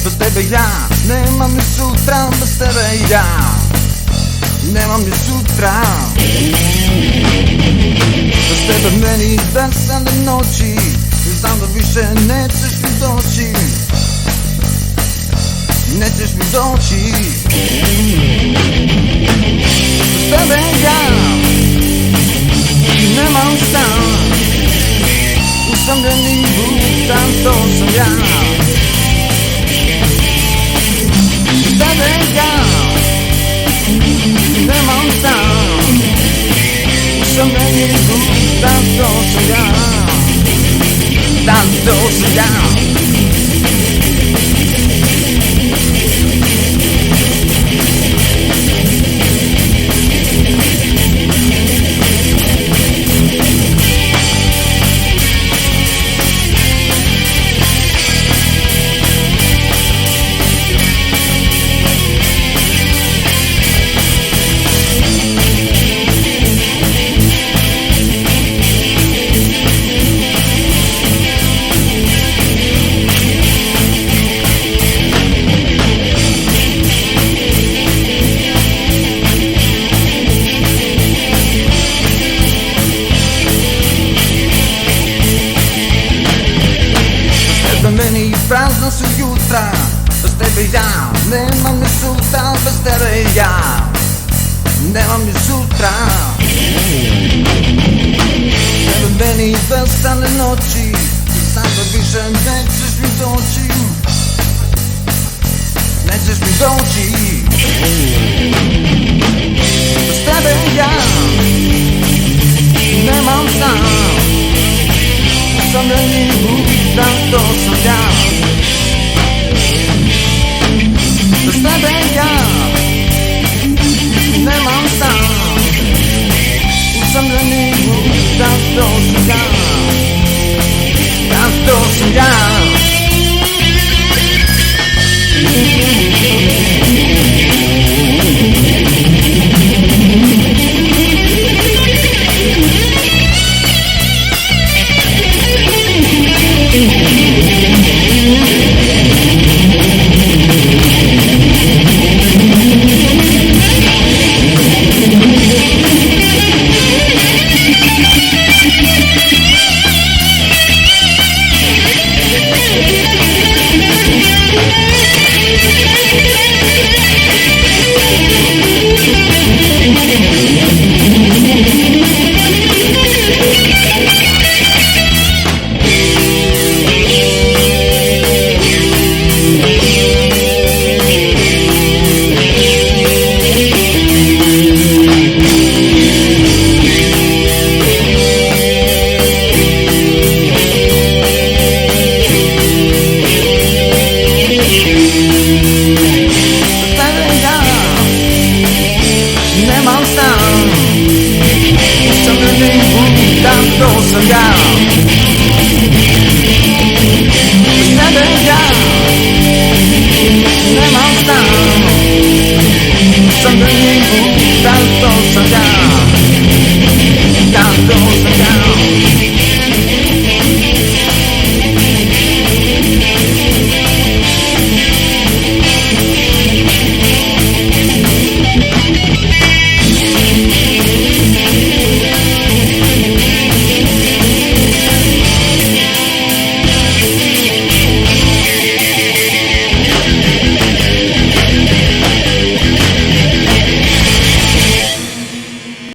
bez tebe ja nemam ni sutra, bez tebe ja nemam ni sutra. Bez tebe meni besane noći, znam da više nećeš mi doći, nećeš mi doći. Bez tebe ja nemam šta, usamljeni butan, to sam ja. Bez tebe ja nemam šta, usamljeni butan, to sam ja. Dan, to sam ja. Meni prazna su jutra, bez tebe ja nemam ni sutra, bez tebe ja nemam ni sutra. Tebe meni besane noći, znam da više nećeš mi doći, nećeš mi doći. Bez tebe ja nemam šta, usamljeni butan, to sam ja.